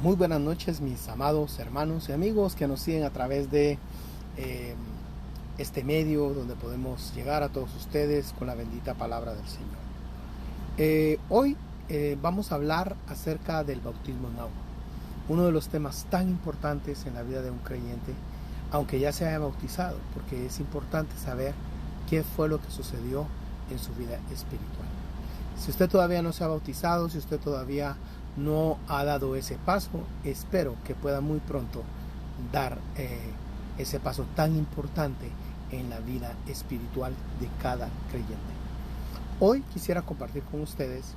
Muy buenas noches, mis amados hermanos y amigos que nos siguen a través de este medio donde podemos llegar a todos ustedes con la bendita palabra del Señor. Hoy vamos a hablar acerca del bautismo en agua, uno de los temas tan importantes en la vida de un creyente, aunque ya se haya bautizado, porque es importante saber qué fue lo que sucedió en su vida espiritual. Si usted todavía no se ha bautizado, si usted todavía no ha dado ese paso, espero que pueda muy pronto dar ese paso tan importante en la vida espiritual de cada creyente. Hoy quisiera compartir con ustedes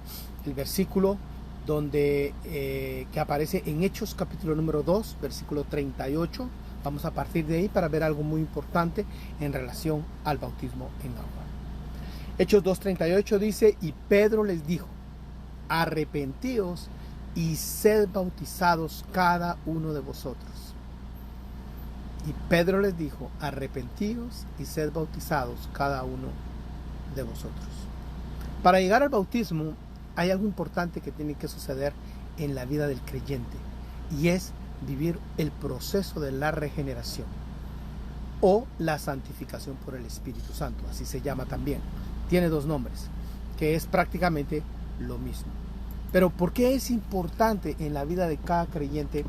el versículo que aparece en Hechos capítulo número 2, versículo 38. Vamos a partir de ahí para ver algo muy importante en relación al bautismo en agua. Hechos 2:38 dice: y Pedro les dijo: arrepentíos y sed bautizados cada uno de vosotros. Y Pedro les dijo: arrepentíos y sed bautizados cada uno de vosotros. Para llegar al bautismo hay algo importante que tiene que suceder en la vida del creyente, y es vivir el proceso de la regeneración o la santificación por el Espíritu Santo, así se llama también. Tiene dos nombres, que es prácticamente lo mismo. Pero ¿por qué es importante en la vida de cada creyente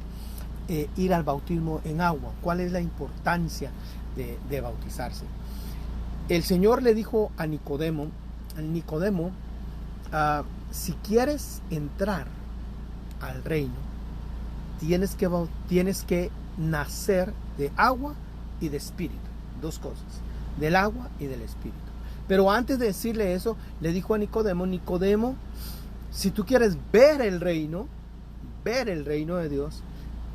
ir al bautismo en agua? ¿Cuál es la importancia de bautizarse? El Señor le dijo a Nicodemo, si quieres entrar al reino, tienes que nacer de agua y de espíritu. Dos cosas, del agua y del espíritu. Pero antes de decirle eso, le dijo a Nicodemo, si tú quieres ver el reino de Dios,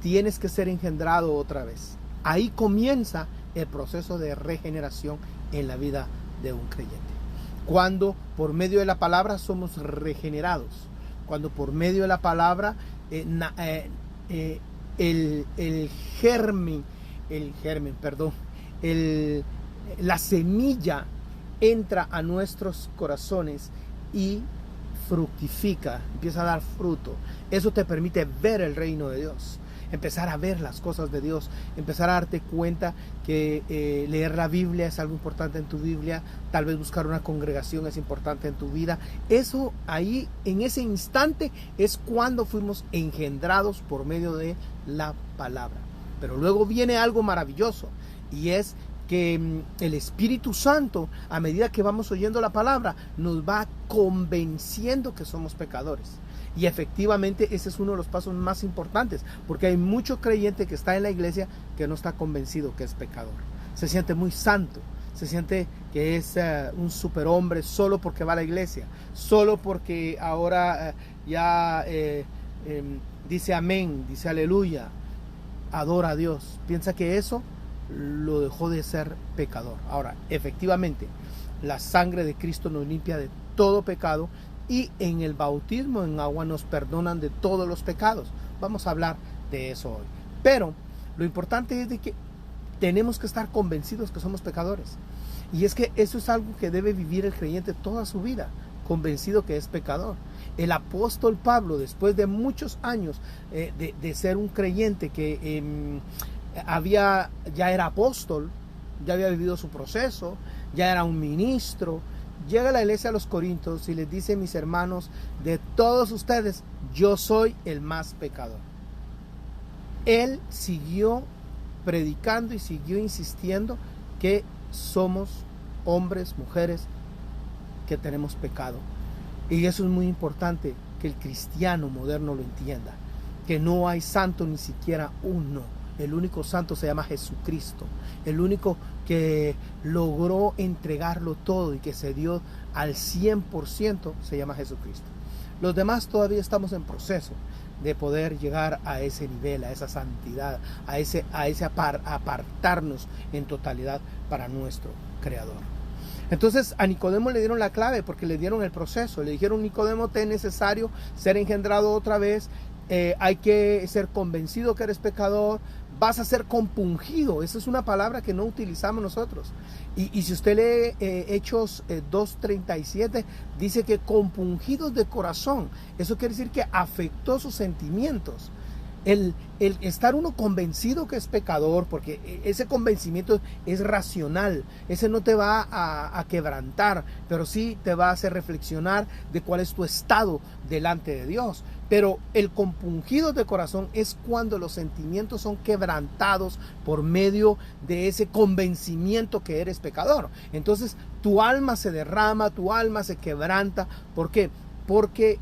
tienes que ser engendrado otra vez. Ahí comienza el proceso de regeneración en la vida de un creyente. Cuando por medio de la palabra somos regenerados, cuando por medio de la palabra la semilla entra a nuestros corazones y fructifica, empieza a dar fruto. Eso te permite ver el reino de Dios, empezar a ver las cosas de Dios, empezar a darte cuenta que leer la Biblia es algo importante en tu Biblia, tal vez buscar una congregación es importante en tu vida. Eso ahí, en ese instante, es cuando fuimos engendrados por medio de la palabra. Pero luego viene algo maravilloso, y es que el Espíritu Santo, a medida que vamos oyendo la palabra, nos va convenciendo que somos pecadores. Y efectivamente ese es uno de los pasos más importantes, porque hay mucho creyente que está en la iglesia que no está convencido que es pecador. Se siente muy santo, se siente que es un superhombre solo porque va a la iglesia, solo porque ahora dice amén, dice aleluya, adora a Dios. Piensa que eso lo dejó de ser pecador. Ahora, efectivamente, la sangre de Cristo nos limpia de todo pecado, y en el bautismo en agua nos perdonan de todos los pecados. Vamos a hablar de eso hoy. Pero lo importante es de que tenemos que estar convencidos que somos pecadores. Y es que eso es algo que debe vivir el creyente toda su vida, convencido que es pecador. El apóstol Pablo, después de muchos años de ser un creyente que ya era apóstol, ya había vivido su proceso, ya era un ministro, llega a la iglesia de los Corintios y les dice: mis hermanos, de todos ustedes yo soy el más pecador. Él siguió predicando y siguió insistiendo que somos hombres, mujeres que tenemos pecado. Y eso es muy importante que el cristiano moderno lo entienda, que no hay santo ni siquiera uno. El único santo se llama Jesucristo, el único que logró entregarlo todo y que se dio al 100% se llama Jesucristo. Los demás todavía estamos en proceso de poder llegar a ese nivel, a esa santidad, a ese apartarnos en totalidad para nuestro Creador. Entonces a Nicodemo le dieron la clave, porque le dieron el proceso. Le dijeron: Nicodemo, te es necesario ser engendrado otra vez. Hay que ser convencido que eres pecador, vas a ser compungido. Esa es una palabra que no utilizamos nosotros. Y si usted lee Hechos 2:37, dice que compungidos de corazón. Eso quiere decir que afectó sus sentimientos. el estar uno convencido que es pecador, porque ese convencimiento es racional, ese no te va a quebrantar, pero sí te va a hacer reflexionar de cuál es tu estado delante de Dios. Pero el compungido de corazón es cuando los sentimientos son quebrantados por medio de ese convencimiento que eres pecador. Entonces tu alma se derrama, tu alma se quebranta. ¿Por qué? Porque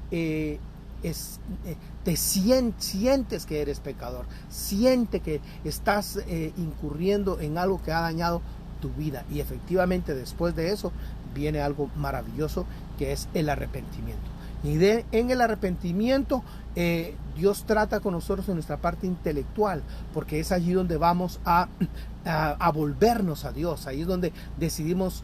sientes que eres pecador, siente que estás incurriendo en algo que ha dañado tu vida, y efectivamente después de eso viene algo maravilloso, que es el arrepentimiento. Y en el arrepentimiento Dios trata con nosotros en nuestra parte intelectual, porque es allí donde vamos a volvernos a Dios. Ahí es donde decidimos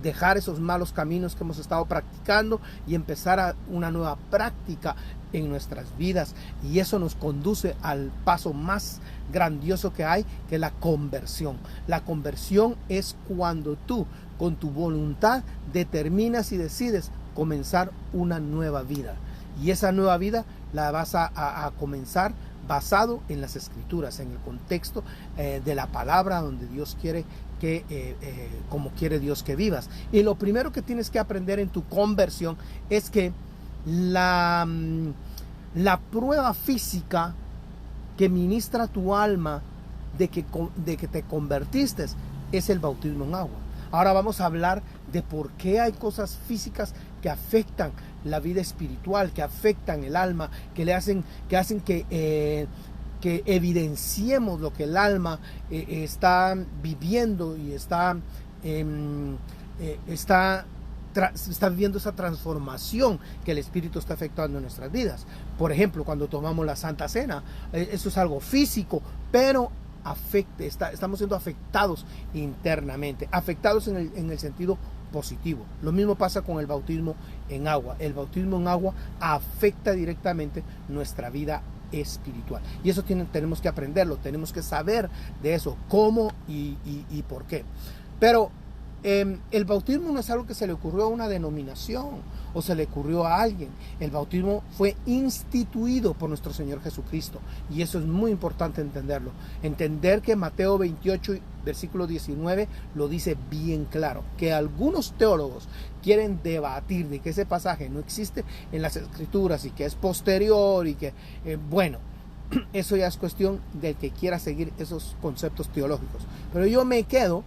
dejar esos malos caminos que hemos estado practicando y empezar una nueva práctica en nuestras vidas, y eso nos conduce al paso más grandioso que hay, que es la conversión. La conversión es cuando tú con tu voluntad determinas y decides comenzar una nueva vida, y esa nueva vida la vas a comenzar basado en las Escrituras, en el contexto de la palabra, donde Dios quiere como quiere Dios que vivas. Y lo primero que tienes que aprender en tu conversión es que la prueba física que ministra tu alma de que te convertiste es el bautismo en agua. Ahora vamos a hablar de por qué hay cosas físicas que afectan la vida espiritual, que afectan el alma, que hacen que evidenciemos lo que el alma está viviendo y está viviendo esa transformación que el Espíritu está efectuando en nuestras vidas. Por ejemplo, cuando tomamos la Santa Cena, eso es algo físico, pero estamos siendo afectados internamente, afectados en el sentido positivo. Lo mismo pasa con el bautismo en agua. El bautismo en agua afecta directamente nuestra vida espiritual, y eso tenemos que aprenderlo, tenemos que saber de eso, cómo y por qué. Pero el bautismo no es algo que se le ocurrió a una denominación o se le ocurrió a alguien. El bautismo fue instituido por nuestro Señor Jesucristo, y eso es muy importante entenderlo. Entender que Mateo 28, versículo 19 lo dice bien claro, que algunos teólogos quieren debatir de que ese pasaje no existe en las Escrituras y que es posterior y que, bueno, eso ya es cuestión del que quiera seguir esos conceptos teológicos. Pero yo me quedo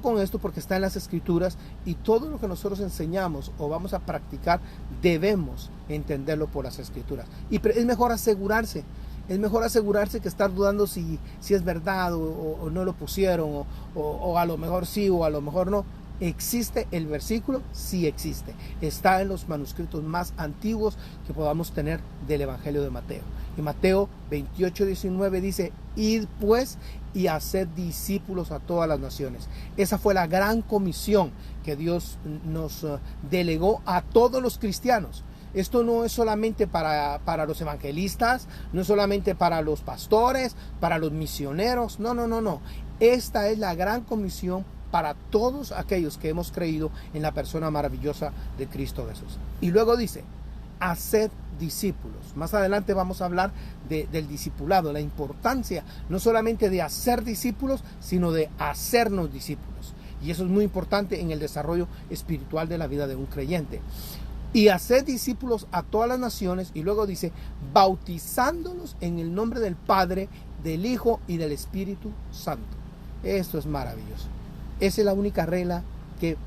con esto porque está en las Escrituras, y todo lo que nosotros enseñamos o vamos a practicar debemos entenderlo por las Escrituras. Y es mejor asegurarse que estar dudando si es verdad o no lo pusieron, o a lo mejor sí o a lo mejor no. ¿Existe el versículo? Sí existe. Está en los manuscritos más antiguos que podamos tener del Evangelio de Mateo. Y Mateo 28, 19 dice: id pues y haced discípulos a todas las naciones. Esa fue la gran comisión que Dios nos delegó a todos los cristianos. Esto no es solamente para los evangelistas, no es solamente para los pastores, para los misioneros. No. Esta es la gran comisión para todos aquellos que hemos creído en la persona maravillosa de Cristo Jesús. Y luego dice: haced discípulos. Más adelante vamos a hablar del discipulado, la importancia no solamente de hacer discípulos, sino de hacernos discípulos. Y eso es muy importante en el desarrollo espiritual de la vida de un creyente. Y haced discípulos a todas las naciones, y luego dice: bautizándolos en el nombre del Padre, del Hijo y del Espíritu Santo. Esto es maravilloso. Esa es la única regla que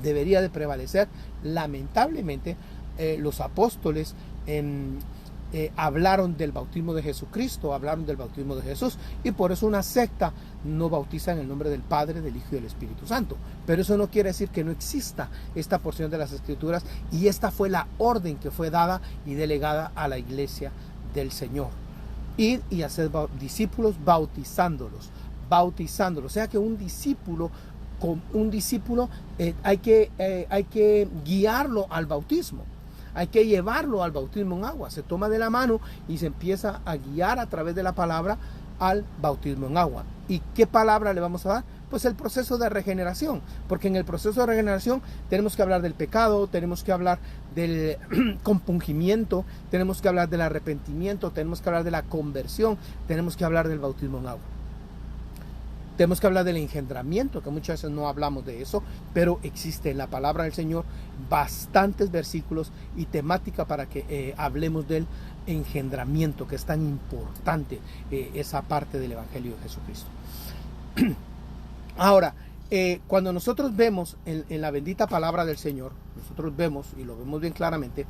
debería de prevalecer. Lamentablemente, los apóstoles hablaron del bautismo de Jesucristo, hablaron del bautismo de Jesús, y por eso una secta no bautiza en el nombre del Padre, del Hijo y del Espíritu Santo. Pero eso no quiere decir que no exista esta porción de las Escrituras, y esta fue la orden que fue dada y delegada a la iglesia del Señor. Ir y hacer discípulos bautizándolos. O sea que un discípulo hay que guiarlo al bautismo. Hay que llevarlo al bautismo en agua. Se toma de la mano y se empieza a guiar a través de la palabra al bautismo en agua. ¿Y qué palabra le vamos a dar? Pues el proceso de regeneración, porque en el proceso de regeneración tenemos que hablar del pecado, tenemos que hablar del compungimiento, tenemos que hablar del arrepentimiento, tenemos que hablar de la conversión, tenemos que hablar del bautismo en agua. Tenemos que hablar del engendramiento, que muchas veces no hablamos de eso, pero existe en la palabra del Señor bastantes versículos y temática para que hablemos del engendramiento, que es tan importante esa parte del Evangelio de Jesucristo. Ahora, cuando nosotros vemos en la bendita palabra del Señor, nosotros vemos, y lo vemos bien claramente,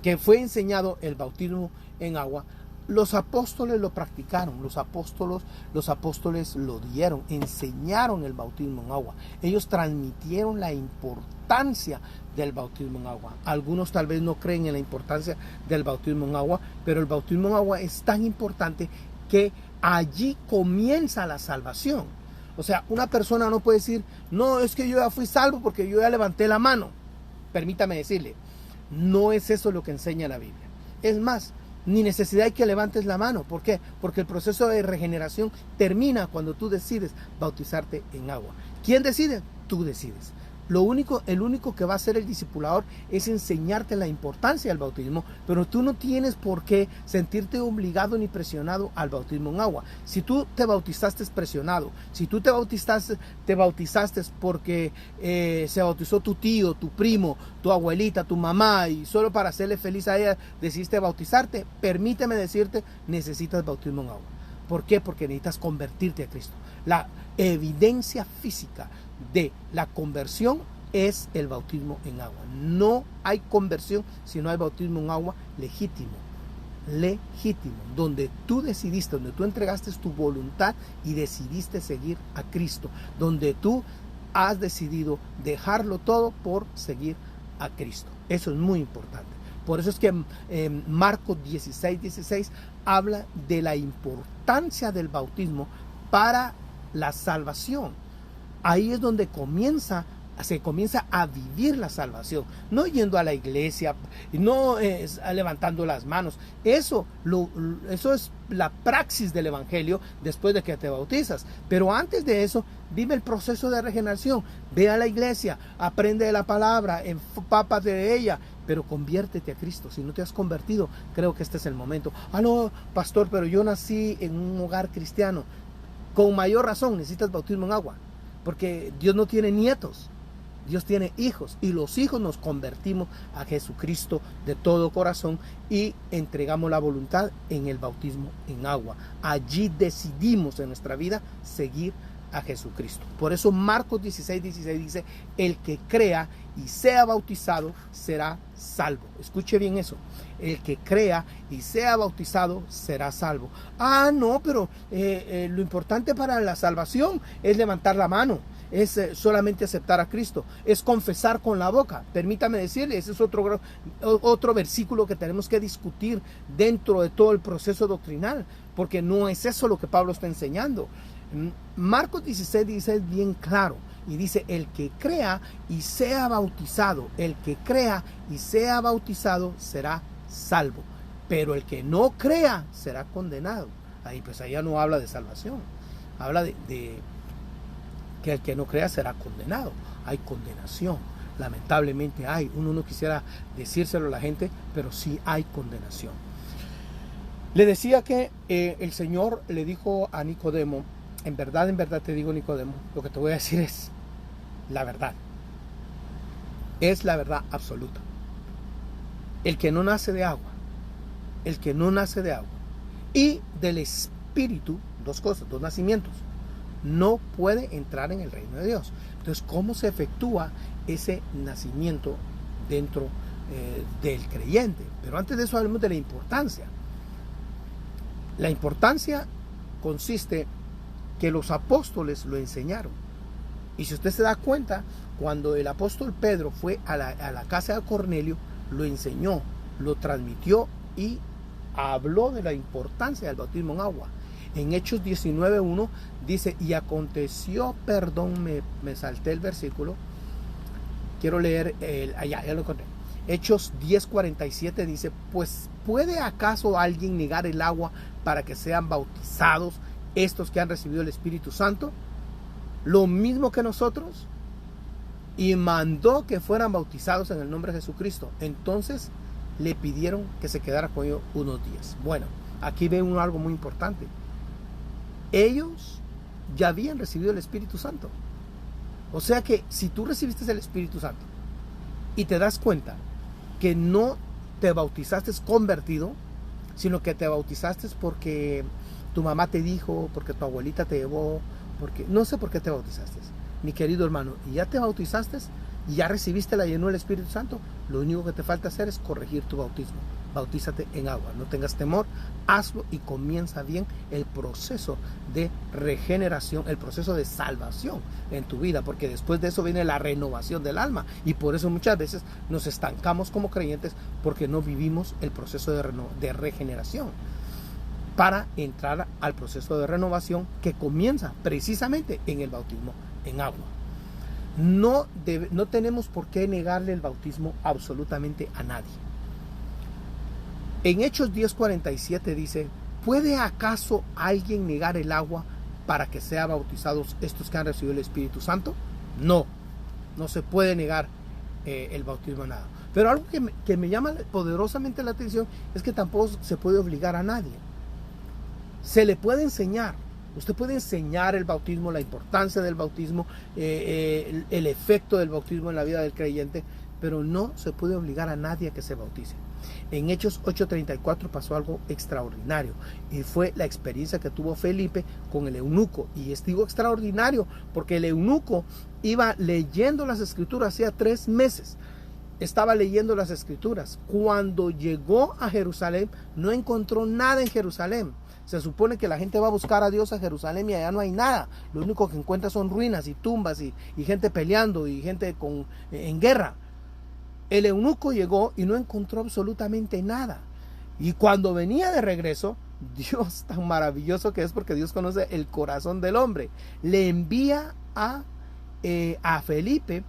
que fue enseñado el bautismo en agua. Los apóstoles lo practicaron, los apóstoles lo dieron, enseñaron el bautismo en agua. Ellos transmitieron la importancia del bautismo en agua. Algunos tal vez no creen en la importancia del bautismo en agua, pero el bautismo en agua es tan importante que allí comienza la salvación. O sea, una persona no puede decir, no, es que yo ya fui salvo porque yo ya levanté la mano. Permítame decirle, no es eso lo que enseña la Biblia. Es más, ni necesidad de que levantes la mano. ¿Por qué? Porque el proceso de regeneración termina cuando tú decides bautizarte en agua. ¿Quién decide? Tú decides. El único que va a ser el discipulador es enseñarte la importancia del bautismo, pero tú no tienes por qué sentirte obligado ni presionado al bautismo en agua. Si tú te bautizaste presionado, si tú te bautizaste porque se bautizó tu tío, tu primo, tu abuelita, tu mamá, y solo para hacerle feliz a ella decidiste bautizarte, permíteme decirte, necesitas bautismo en agua. ¿Por qué? Porque necesitas convertirte a Cristo. La evidencia física de la conversión es el bautismo en agua. No hay conversión si no hay bautismo en agua legítimo, donde tú decidiste, donde tú entregaste tu voluntad y decidiste seguir a Cristo, donde tú has decidido dejarlo todo por seguir a Cristo. Eso es muy importante. Por eso es que Marcos 16:16 habla de la importancia del bautismo para la salvación. Ahí es donde se comienza a vivir la salvación, no yendo a la iglesia, no levantando las manos. Eso es la praxis del evangelio después de que te bautizas. Pero antes de eso, vive el proceso de regeneración. Ve a la iglesia, aprende de la palabra, empápate de ella, pero conviértete a Cristo. Si no te has convertido, creo que este es el momento. No, pastor, pero yo nací en un hogar cristiano. Con mayor razón necesitas bautismo en agua, porque Dios no tiene nietos, Dios tiene hijos, y los hijos nos convertimos a Jesucristo de todo corazón y entregamos la voluntad en el bautismo en agua. Allí decidimos en nuestra vida seguir a Jesucristo. Por eso Marcos 16:16 dice, el que crea y sea bautizado será salvo. Escuche bien eso. El que crea y sea bautizado será salvo. No, pero lo importante para la salvación es levantar la mano, es solamente aceptar a Cristo, es confesar con la boca. Permítame decirle, ese es otro versículo que tenemos que discutir dentro de todo el proceso doctrinal, porque no es eso lo que Pablo está enseñando. Marcos 16:16 es bien claro y dice, el que crea y sea bautizado, será salvo, pero el que no crea será condenado. Ahí pues allá no habla de salvación, habla de que el que no crea será condenado. Hay condenación, lamentablemente hay. Uno no quisiera decírselo a la gente, pero sí hay condenación. Le decía que el Señor le dijo a Nicodemo, en verdad te digo, Nicodemo, lo que te voy a decir es la verdad. Es la verdad absoluta. El que no nace de agua y del Espíritu, dos cosas, dos nacimientos, no puede entrar en el reino de Dios. Entonces, ¿cómo se efectúa ese nacimiento dentro del creyente? Pero antes de eso hablemos de la importancia. La importancia consiste que los apóstoles lo enseñaron. Y si usted se da cuenta, cuando el apóstol Pedro fue a la casa de Cornelio, lo enseñó, lo transmitió y habló de la importancia del bautismo en agua. En Hechos 19:1 dice, y aconteció, me salté el versículo, quiero leer, ya lo encontré. Hechos 10:47 dice, pues ¿puede acaso alguien negar el agua para que sean bautizados estos que han recibido el Espíritu Santo, lo mismo que nosotros, y mandó que fueran bautizados en el nombre de Jesucristo. Entonces le pidieron que se quedara con ellos unos días. Bueno, aquí ven algo muy importante. Ellos ya habían recibido el Espíritu Santo. O sea que si tú recibiste el Espíritu Santo y te das cuenta que no te bautizaste convertido, sino que te bautizaste porque tu mamá te dijo, porque tu abuelita te llevó, porque no sé por qué te bautizaste, mi querido hermano, y ya te bautizaste y ya recibiste la llenura del Espíritu Santo, lo único que te falta hacer es corregir tu bautismo. Bautízate en agua, no tengas temor, hazlo y comienza bien el proceso de regeneración, el proceso de salvación en tu vida, porque después de eso viene la renovación del alma, y por eso muchas veces nos estancamos como creyentes, porque no vivimos el proceso de regeneración para entrar al proceso de renovación que comienza precisamente en el bautismo en agua. No tenemos por qué negarle el bautismo absolutamente a nadie. En Hechos 10:47 dice: ¿puede acaso alguien negar el agua para que sean bautizados estos que han recibido el Espíritu Santo? No se puede negar el bautismo a nada. Pero algo que me llama poderosamente la atención es que tampoco se puede obligar a nadie. Se le puede enseñar. Usted puede enseñar el bautismo, la importancia del bautismo, el efecto del bautismo en la vida del creyente, pero no se puede obligar a nadie a que se bautice. En Hechos 8:34 pasó algo extraordinario, y fue la experiencia que tuvo Felipe con el eunuco. Y digo extraordinario porque el eunuco iba leyendo las escrituras hacía 3 meses. Estaba leyendo las escrituras. Cuando llegó a Jerusalén, no encontró nada en Jerusalén. Se supone que la gente va a buscar a Dios a Jerusalén y allá no hay nada. Lo único que encuentra son ruinas y tumbas y gente peleando y gente en guerra. El eunuco llegó y no encontró absolutamente nada. Y cuando venía de regreso, Dios, tan maravilloso que es, porque Dios conoce el corazón del hombre, le envía a Felipe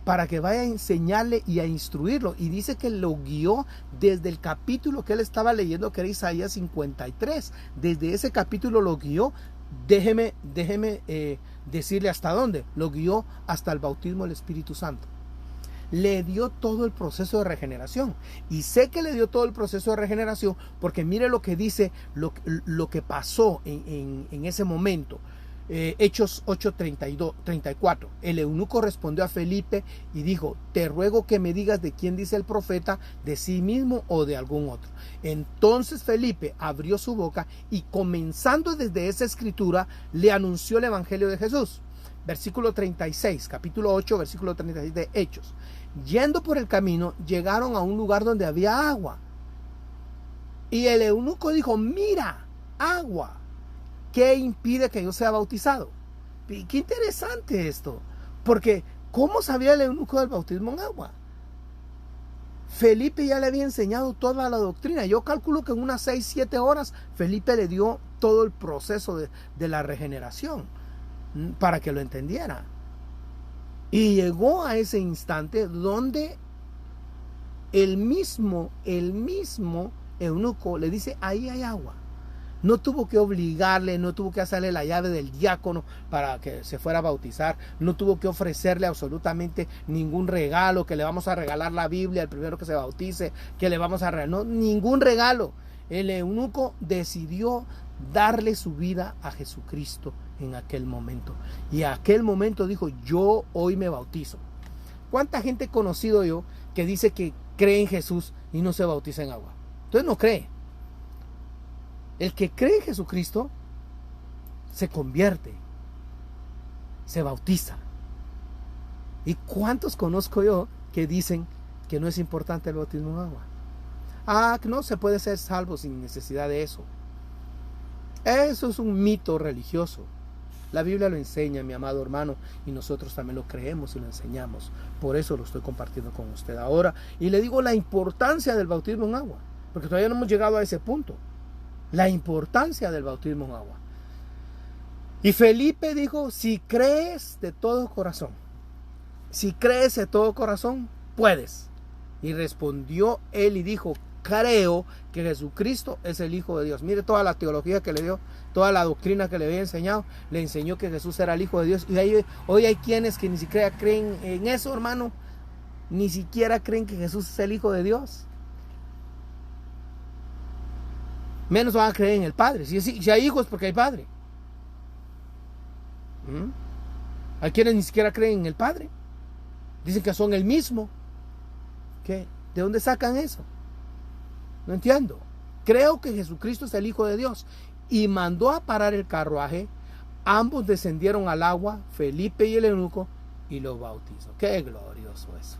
para que vaya a enseñarle y a instruirlo. Y dice que lo guió desde el capítulo que él estaba leyendo, que era Isaías 53. Desde ese capítulo lo guió. Déjeme decirle hasta dónde. Lo guió hasta el bautismo del Espíritu Santo. Le dio todo el proceso de regeneración. Y sé que le dio todo el proceso de regeneración porque mire lo que dice, lo que pasó en ese momento. Hechos 8:34. El eunuco respondió a Felipe y dijo: te ruego que me digas de quién dice el profeta, de sí mismo o de algún otro. Entonces Felipe abrió su boca y, comenzando desde esa escritura, le anunció el evangelio de Jesús. Versículo 36, capítulo 8, versículo 36 de Hechos. Yendo por el camino, llegaron a un lugar donde había agua. Y el eunuco dijo: mira, agua. ¿Qué impide que yo sea bautizado? Y qué interesante esto. Porque ¿cómo sabía el eunuco del bautismo en agua? Felipe ya le había enseñado toda la doctrina. Yo calculo que en unas 6-7 horas Felipe le dio todo el proceso de la regeneración para que lo entendiera. Y llegó a ese instante donde el mismo eunuco le dice: ahí hay agua. No tuvo que obligarle, no tuvo que hacerle la llave del diácono para que se fuera a bautizar, no tuvo que ofrecerle absolutamente ningún regalo, que le vamos a regalar la Biblia al primero que se bautice, que le vamos a regalar, no, ningún regalo. El eunuco decidió darle su vida a Jesucristo en aquel momento. Y en aquel momento dijo: yo hoy me bautizo. ¿Cuánta gente he conocido yo que dice que cree en Jesús y no se bautiza en agua? Entonces no cree. El que cree en Jesucristo se convierte, se bautiza. ¿Y cuántos conozco yo que dicen que no es importante el bautismo en agua? Que no se puede ser salvo sin necesidad de eso. Eso es un mito religioso. La Biblia lo enseña, mi amado hermano, y nosotros también lo creemos y lo enseñamos. Por eso lo estoy compartiendo con usted ahora. Y le digo la importancia del bautismo en agua, porque todavía no hemos llegado a ese punto. La importancia del bautismo en agua. Y Felipe dijo: si crees de todo corazón, puedes. Y respondió él y dijo: creo que Jesucristo es el Hijo de Dios. Mire toda la teología que le dio, toda la doctrina que le había enseñado, le enseñó que Jesús era el Hijo de Dios. Y hoy hay quienes que ni siquiera creen en eso, hermano. Ni siquiera creen que Jesús es el Hijo de Dios. Menos van a creer en el Padre. Si hay hijos, porque hay Padre. Hay quienes ni siquiera creen en el Padre. Dicen que son el mismo. ¿Qué? ¿De dónde sacan eso? No entiendo. Creo que Jesucristo es el Hijo de Dios. Y mandó a parar el carruaje. Ambos descendieron al agua, Felipe y el eunuco, y los bautizó. Qué glorioso eso.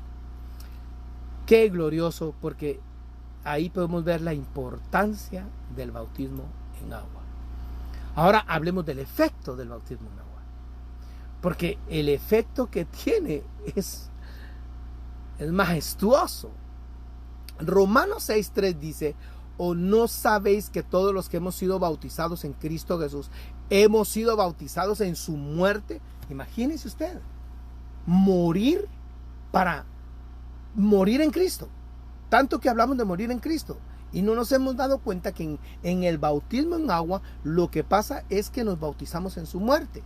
Qué glorioso, porque ahí podemos ver la importancia del bautismo en agua. Ahora hablemos del efecto del bautismo en agua. Porque el efecto que tiene es majestuoso. Romanos 6:3 dice: ¿o no sabéis que todos los que hemos sido bautizados en Cristo Jesús hemos sido bautizados en su muerte? Imagínese usted, morir para morir en Cristo. Tanto que hablamos de morir en Cristo y no nos hemos dado cuenta que en el bautismo en agua lo que pasa es que nos bautizamos en su muerte.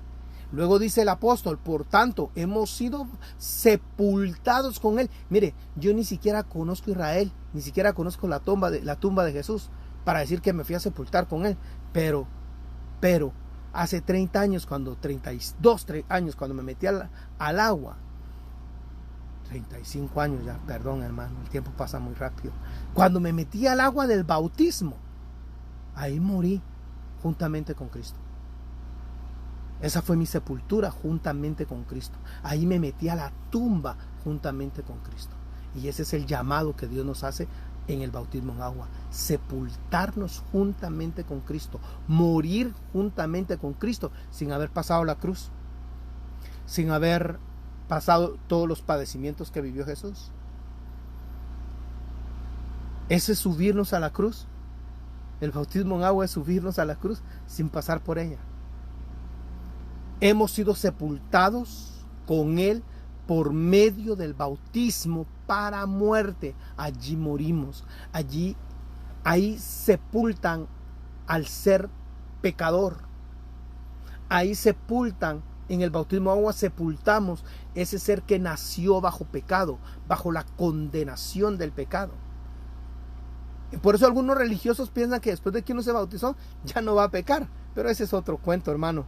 Luego dice el apóstol: por tanto hemos sido sepultados con él. Mire, yo ni siquiera conozco Israel, ni siquiera conozco la tumba de Jesús para decir que me fui a sepultar con él, pero hace 32 años cuando me metí al agua, 35 años ya, perdón hermano, el tiempo pasa muy rápido. Cuando me metí al agua del bautismo, ahí morí juntamente con Cristo. Esa fue mi sepultura juntamente con Cristo. Ahí me metí a la tumba juntamente con Cristo. Y ese es el llamado que Dios nos hace en el bautismo en agua: sepultarnos juntamente con Cristo, morir juntamente con Cristo, sin haber pasado la cruz, sin haber pasado todos los padecimientos que vivió Jesús. Ese es subirnos a la cruz. El bautismo en agua es subirnos a la cruz sin pasar por ella. Hemos sido sepultados con él por medio del bautismo para muerte. Allí morimos. Ahí sepultan al ser pecador. Ahí sepultan. En el bautismo de agua sepultamos ese ser que nació bajo pecado, bajo la condenación del pecado. Y por eso algunos religiosos piensan que después de que uno se bautizó ya no va a pecar. Pero ese es otro cuento, hermano.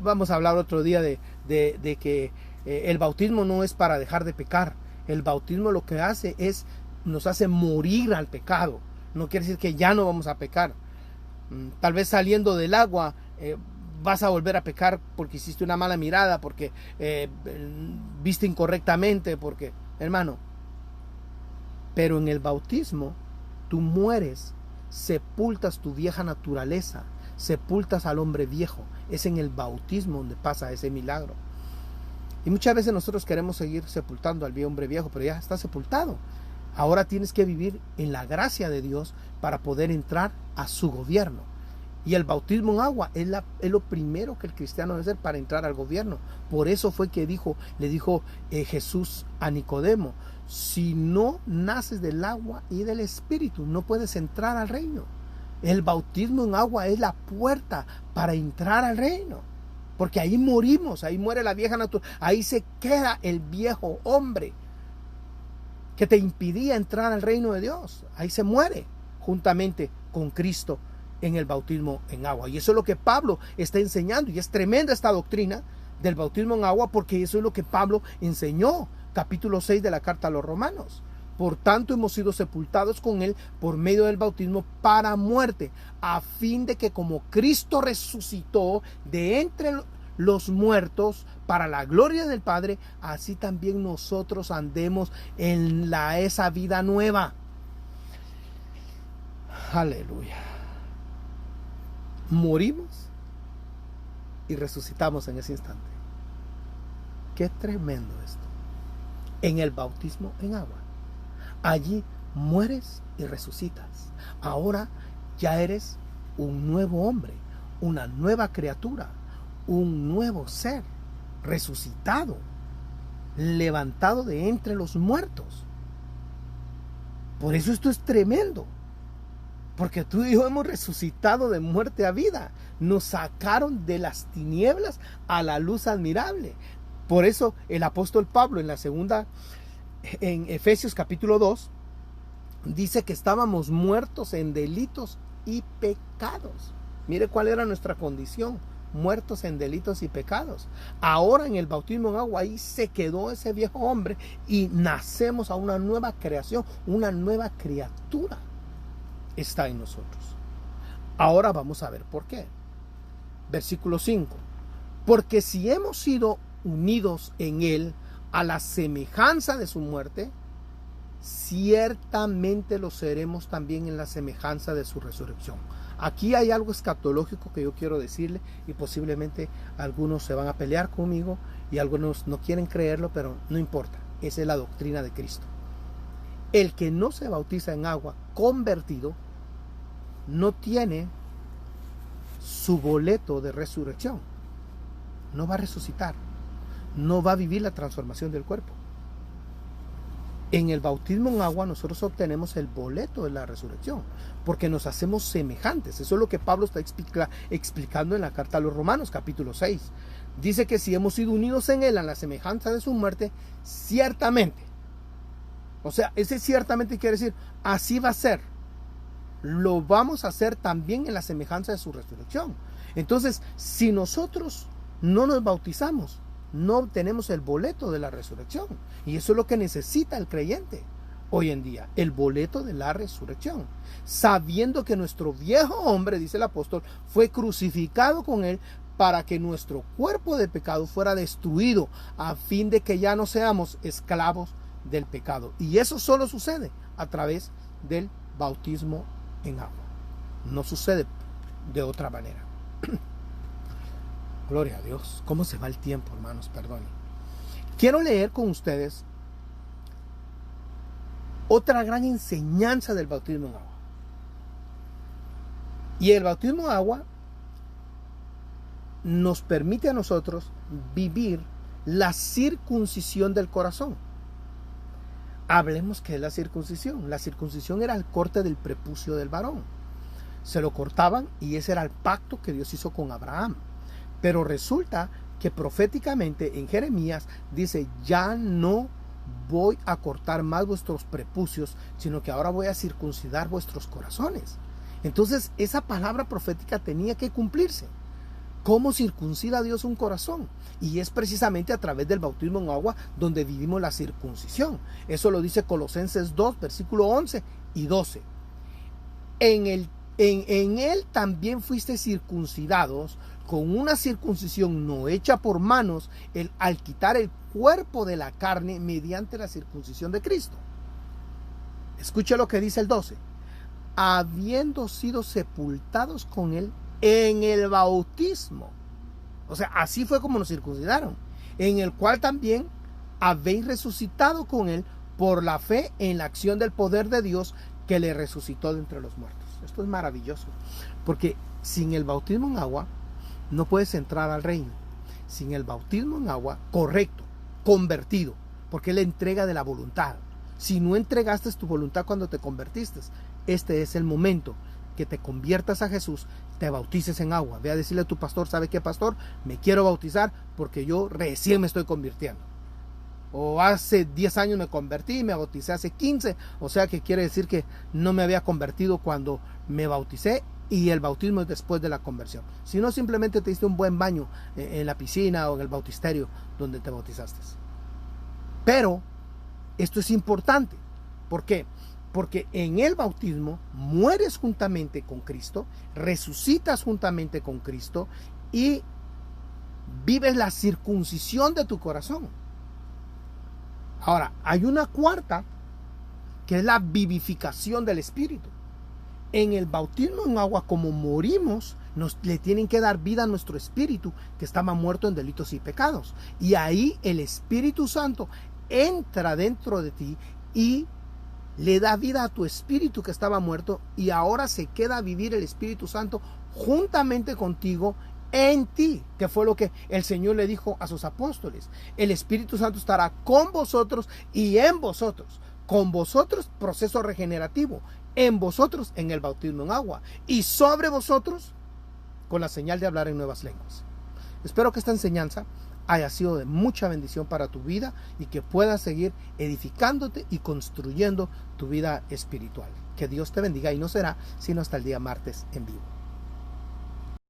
Vamos a hablar otro día de que el bautismo no es para dejar de pecar. El bautismo lo que hace es, nos hace morir al pecado. No quiere decir que ya no vamos a pecar. Tal vez saliendo del agua vas a volver a pecar porque hiciste una mala mirada, porque viste incorrectamente, porque, hermano. Pero en el bautismo tú mueres, sepultas tu vieja naturaleza, sepultas al hombre viejo. Es en el bautismo donde pasa ese milagro. Y muchas veces nosotros queremos seguir sepultando al hombre viejo, pero ya está sepultado. Ahora tienes que vivir en la gracia de Dios para poder entrar a su gobierno. Y el bautismo en agua es lo primero que el cristiano debe hacer para entrar al gobierno. Por eso fue que le dijo Jesús a Nicodemo: si no naces del agua y del espíritu, no puedes entrar al reino. El bautismo en agua es la puerta para entrar al reino. Porque ahí morimos, ahí muere la vieja naturaleza, ahí se queda el viejo hombre que te impidía entrar al reino de Dios. Ahí se muere juntamente con Cristo en el bautismo en agua. Y eso es lo que Pablo está enseñando. Y es tremenda esta doctrina del bautismo en agua, porque eso es lo que Pablo enseñó. Capítulo 6 de la carta a los Romanos. Por tanto hemos sido sepultados con él por medio del bautismo para muerte, a fin de que como Cristo resucitó de entre los muertos para la gloria del Padre, así también nosotros andemos en esa vida nueva. Aleluya. Morimos y resucitamos en ese instante. Qué tremendo esto. En el bautismo en agua. Allí mueres y resucitas. Ahora ya eres un nuevo hombre, una nueva criatura, un nuevo ser, resucitado, levantado de entre los muertos. Por eso esto es tremendo. Porque tú y yo hemos resucitado de muerte a vida. Nos sacaron de las tinieblas a la luz admirable. Por eso el apóstol Pablo en Efesios capítulo 2, dice que estábamos muertos en delitos y pecados. Mire cuál era nuestra condición, muertos en delitos y pecados. Ahora en el bautismo en agua, ahí se quedó ese viejo hombre y nacemos a una nueva creación, una nueva criatura está en nosotros. Ahora vamos a ver por qué. Versículo 5. Porque si hemos sido unidos en él a la semejanza de su muerte, ciertamente lo seremos también en la semejanza de su resurrección. Aquí hay algo escatológico que yo quiero decirle, y posiblemente algunos se van a pelear conmigo y algunos no quieren creerlo, pero no importa. Esa es la doctrina de Cristo. El que no se bautiza en agua convertido no tiene su boleto de resurrección. No va a resucitar. No va a vivir la transformación del cuerpo. En el bautismo en agua nosotros obtenemos el boleto de la resurrección, porque nos hacemos semejantes. Eso es lo que Pablo está explicando en la carta a los Romanos, capítulo 6. Dice que si hemos sido unidos en él a la semejanza de su muerte, ciertamente. O sea, ese ciertamente quiere decir, así va a ser. Lo vamos a hacer también en la semejanza de su resurrección. Entonces, si nosotros no nos bautizamos, no obtenemos el boleto de la resurrección. Y eso es lo que necesita el creyente hoy en día, el boleto de la resurrección. Sabiendo que nuestro viejo hombre, dice el apóstol, fue crucificado con él para que nuestro cuerpo de pecado fuera destruido, a fin de que ya no seamos esclavos del pecado. Y eso solo sucede a través del bautismo en agua. No sucede de otra manera. Gloria a Dios. ¿Cómo se va el tiempo, hermanos? Perdonen. Quiero leer con ustedes otra gran enseñanza del bautismo en agua. Y el bautismo en agua nos permite a nosotros vivir la circuncisión del corazón. Hablemos qué es la circuncisión. La circuncisión era el corte del prepucio del varón. Se lo cortaban y ese era el pacto que Dios hizo con Abraham. Pero resulta que proféticamente en Jeremías dice, ya no voy a cortar más vuestros prepucios, sino que ahora voy a circuncidar vuestros corazones. Entonces esa palabra profética tenía que cumplirse. ¿Cómo circuncida Dios un corazón? Y es precisamente a través del bautismo en agua donde vivimos la circuncisión. Eso lo dice Colosenses 2, versículo 11 y 12. En él también fuiste circuncidados con una circuncisión no hecha por manos, al quitar el cuerpo de la carne mediante la circuncisión de Cristo. Escuche lo que dice el 12. Habiendo sido sepultados con él en el bautismo. O sea, así fue como nos circuncidaron. En el cual también habéis resucitado con él por la fe en la acción del poder de Dios que le resucitó de entre los muertos. Esto es maravilloso. Porque sin el bautismo en agua no puedes entrar al reino. Sin el bautismo en agua correcto, convertido, porque es la entrega de la voluntad. Si no entregaste tu voluntad cuando te convertiste, este es el momento que te conviertas a Jesús, te bautices en agua. Ve a decirle a tu pastor, ¿sabe qué, pastor? Me quiero bautizar porque yo recién me estoy convirtiendo. O hace 10 años me convertí, me bauticé hace 15, o sea que quiere decir que no me había convertido cuando me bauticé, y el bautismo es después de la conversión. Si no, simplemente te diste un buen baño en la piscina o en el bautisterio donde te bautizaste. Pero esto es importante. ¿Por qué? Porque en el bautismo mueres juntamente con Cristo, resucitas juntamente con Cristo y vives la circuncisión de tu corazón. Ahora, hay una cuarta, que es la vivificación del Espíritu. En el bautismo en agua, como morimos, le tienen que dar vida a nuestro espíritu que estaba muerto en delitos y pecados. Y ahí el Espíritu Santo entra dentro de ti y le da vida a tu espíritu que estaba muerto, y ahora se queda a vivir el Espíritu Santo juntamente contigo en ti, que fue lo que el Señor le dijo a sus apóstoles. El Espíritu Santo estará con vosotros y en vosotros. Con vosotros, proceso regenerativo. en vosotros en el bautismo en agua y sobre vosotros con la señal de hablar en nuevas lenguas. Espero que esta enseñanza haya sido de mucha bendición para tu vida y que puedas seguir edificándote y construyendo tu vida espiritual. Que Dios te bendiga y no será sino hasta el día martes en vivo.